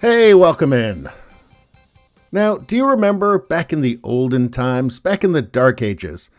Hey, welcome in. Now, do you remember back in the olden times, back in the dark ages,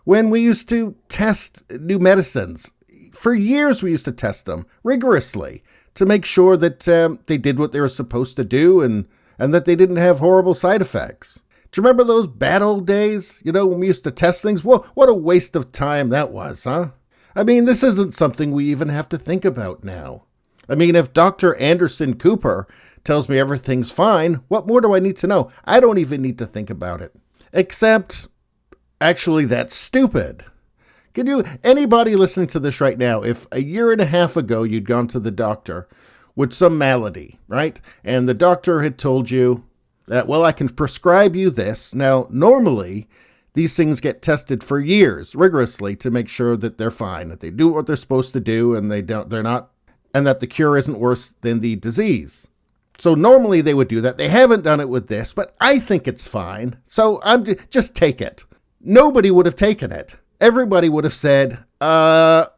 when we used to test new medicines? For years we used to test them rigorously to make sure that they did what they were supposed to do and that they didn't have horrible side effects. Do you remember those bad old days? You know, when we used to test things? Well, what a waste of time that was, huh? I mean, this isn't something we even have to think about now. I mean, if Dr. Anderson Cooper tells me everything's fine, what more do I need to know? I don't even need to think about it. Except, actually, that's stupid. Anybody listening to this right now, if a year and a half ago you'd gone to the doctor with some malady, right? And the doctor had told you that, well, I can prescribe you this. Now, normally, these things get tested for years rigorously to make sure that they're fine, that they do what they're supposed to do, and and that the cure isn't worse than the disease. So normally they would do that. They haven't done it with this, but I think it's fine. So just take it. Nobody would have taken it. Everybody would have said, that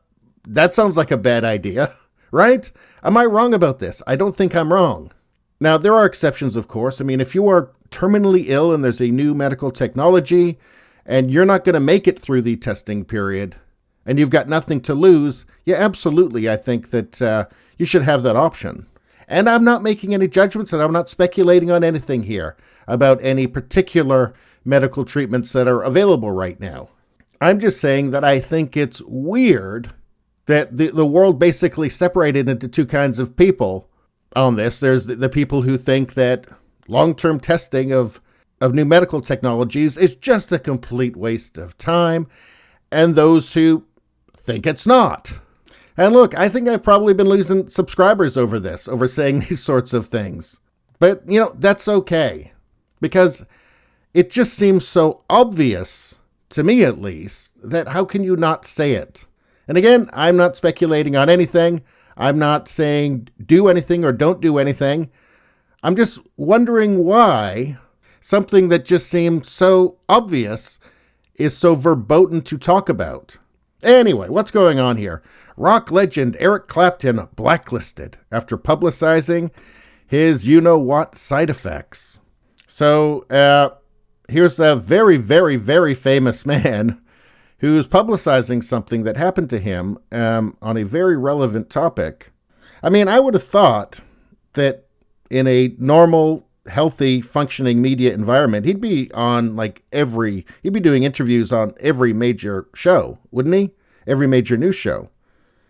sounds like a bad idea, right? Am I wrong about this? I don't think I'm wrong. Now, there are exceptions, of course. I mean, if you are terminally ill and there's a new medical technology and you're not going to make it through the testing period and you've got nothing to lose, yeah, absolutely, I think that you should have that option. And I'm not making any judgments and I'm not speculating on anything here about any particular medical treatments that are available right now. I'm just saying that I think it's weird that the world basically separated into two kinds of people on this. There's the people who think that long-term testing of new medical technologies is just a complete waste of time, and those who think it's not. And look, I think I've probably been losing subscribers over this, over saying these sorts of things. But, that's okay. Because it just seems so obvious, to me at least, that how can you not say it? And again, I'm not speculating on anything. I'm not saying do anything or don't do anything. I'm just wondering why something that just seemed so obvious is so verboten to talk about. Anyway, what's going on here? Rock legend Eric Clapton blacklisted after publicizing his you-know-what side effects. So, here's a very, very, very famous man who's publicizing something that happened to him on a very relevant topic. I mean, I would have thought that in a normal, healthy, functioning media environment, he'd be on he'd be doing interviews on every major show, wouldn't he? Every major news show.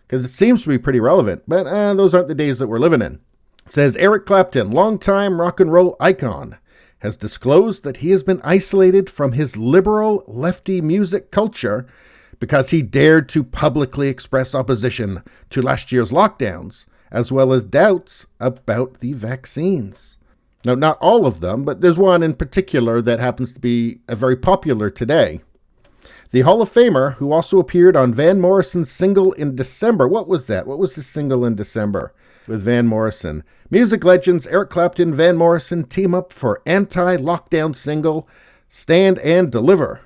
Because it seems to be pretty relevant, but those aren't the days that we're living in. It says Eric Clapton, longtime rock and roll icon, has disclosed that he has been isolated from his liberal lefty music culture because he dared to publicly express opposition to last year's lockdowns, as well as doubts about the vaccines. Now, not all of them, but there's one in particular that happens to be very popular today. The Hall of Famer, who also appeared on Van Morrison's single in December. What was that? What was the single in December with Van Morrison? Music legends Eric Clapton, Van Morrison team up for anti-lockdown single Stand and Deliver.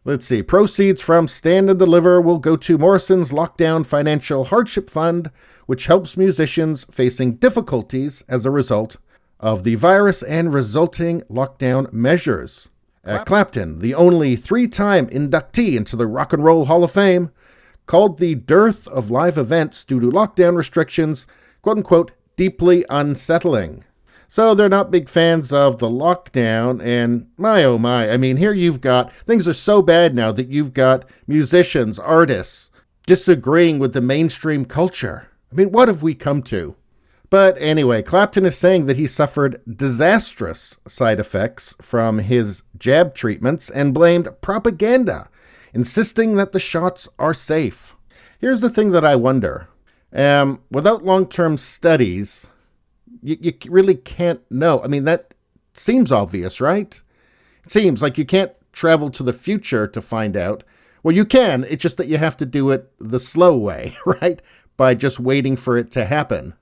Let's see. Proceeds from Stand and Deliver will go to Morrison's Lockdown Financial Hardship Fund, which helps musicians facing difficulties as a result of the virus and resulting lockdown measures. Clapton, the only three-time inductee into the Rock and Roll Hall of Fame, called the dearth of live events due to lockdown restrictions, quote-unquote, deeply unsettling. So they're not big fans of the lockdown, and my oh my, I mean, here you've got, things are so bad now that you've got musicians, artists, disagreeing with the mainstream culture. I mean, what have we come to? But anyway, Clapton is saying that he suffered disastrous side effects from his jab treatments and blamed propaganda, insisting that the shots are safe. Here's the thing that I wonder. Without long-term studies, you really can't know. I mean, that seems obvious, right? It seems like you can't travel to the future to find out. Well, you can. It's just that you have to do it the slow way, right? By just waiting for it to happen.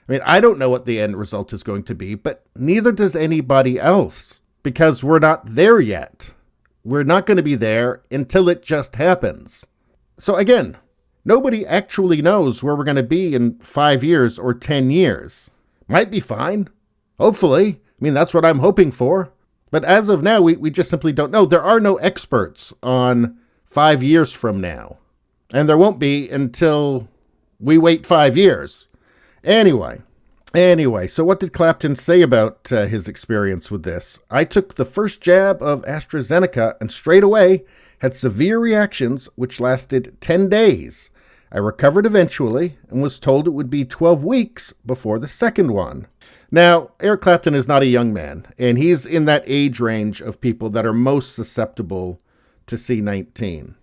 I mean, I don't know what the end result is going to be, but neither does anybody else, because we're not there yet. We're not going to be there until it just happens. So again, nobody actually knows where we're going to be in 5 years or 10 years. Might be fine. Hopefully. I mean, that's what I'm hoping for. But as of now, we just simply don't know. There are no experts on 5 years from now. And there won't be until we wait 5 years. Anyway, so what did Clapton say about his experience with this? I took the first jab of AstraZeneca and straight away had severe reactions which lasted 10 days. I recovered eventually and was told it would be 12 weeks before the second one. Now, Eric Clapton is not a young man, and he's in that age range of people that are most susceptible to C19,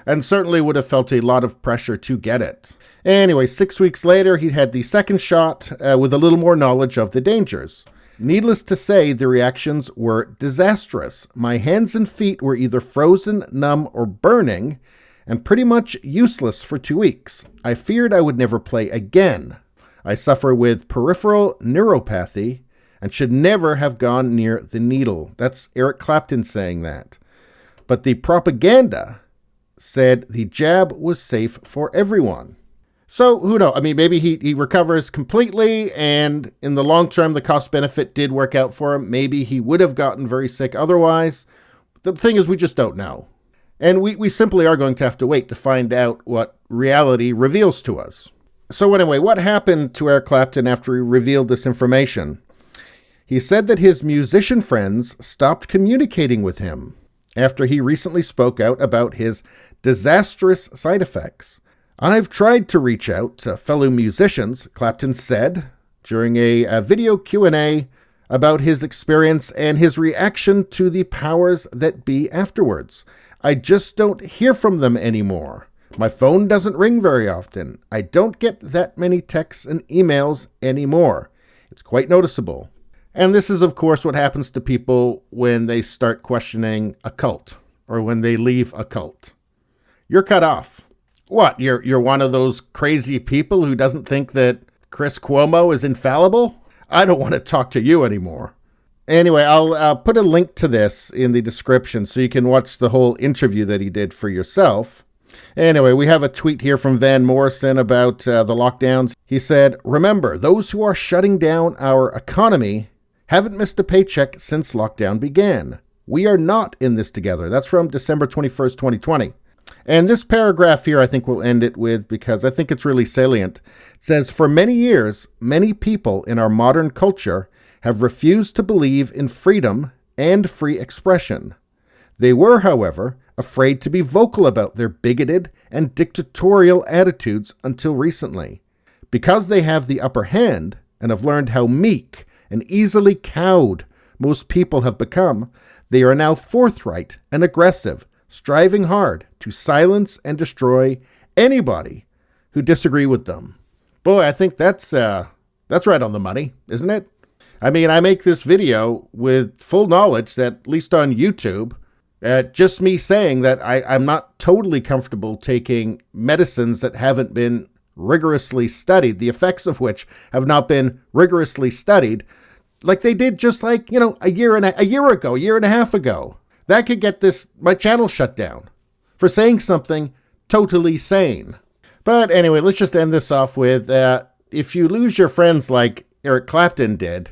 and certainly would have felt a lot of pressure to get it. Anyway, 6 weeks later, he had the second shot with a little more knowledge of the dangers. Needless to say, the reactions were disastrous. My hands and feet were either frozen, numb, or burning, and pretty much useless for 2 weeks. I feared I would never play again. I suffer with peripheral neuropathy and should never have gone near the needle. That's Eric Clapton saying that. But the propaganda said the jab was safe for everyone. So who knows? I mean, maybe he recovers completely, and in the long term, the cost benefit did work out for him. Maybe he would have gotten very sick otherwise. The thing is, we just don't know. And we simply are going to have to wait to find out what reality reveals to us. So anyway, what happened to Eric Clapton after he revealed this information? He said that his musician friends stopped communicating with him after he recently spoke out about his disastrous side effects. I've tried to reach out to fellow musicians, Clapton said during a video Q&A about his experience and his reaction to the powers that be afterwards. I just don't hear from them anymore. My phone doesn't ring very often. I don't get that many texts and emails anymore. It's quite noticeable. And this is, of course, what happens to people when they start questioning a cult or when they leave a cult. You're cut off. What, you're one of those crazy people who doesn't think that Chris Cuomo is infallible? I don't want to talk to you anymore. Anyway, I'll put a link to this in the description so you can watch the whole interview that he did for yourself. Anyway, we have a tweet here from Van Morrison about the lockdowns. He said, "Remember, those who are shutting down our economy haven't missed a paycheck since lockdown began. We are not in this together." That's from December 21st, 2020. And this paragraph here, I think we'll end it with because I think it's really salient. It says, "For many years, many people in our modern culture have refused to believe in freedom and free expression. They were, however, afraid to be vocal about their bigoted and dictatorial attitudes until recently. Because they have the upper hand and have learned how meek and easily cowed most people have become, they are now forthright and aggressive, striving hard to silence and destroy anybody who disagree with them." Boy, I think that's right on the money, isn't it? I mean, I make this video with full knowledge that, at least on YouTube, just me saying that I'm not totally comfortable taking medicines that haven't been rigorously studied, the effects of which have not been rigorously studied, like they did just like, a year and a half ago. That could get my channel shut down for saying something totally sane. But anyway, let's just end this off with, if you lose your friends like Eric Clapton did,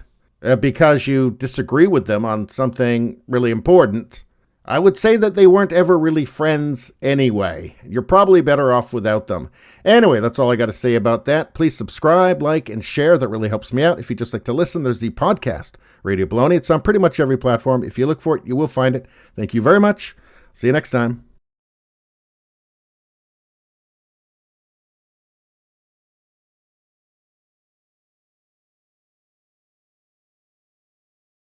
because you disagree with them on something really important, I would say that they weren't ever really friends anyway. You're probably better off without them. Anyway, that's all I got to say about that. Please subscribe, like, and share. That really helps me out. If you just like to listen, there's the podcast, Radio Baloney. It's on pretty much every platform. If you look for it, you will find it. Thank you very much. See you next time.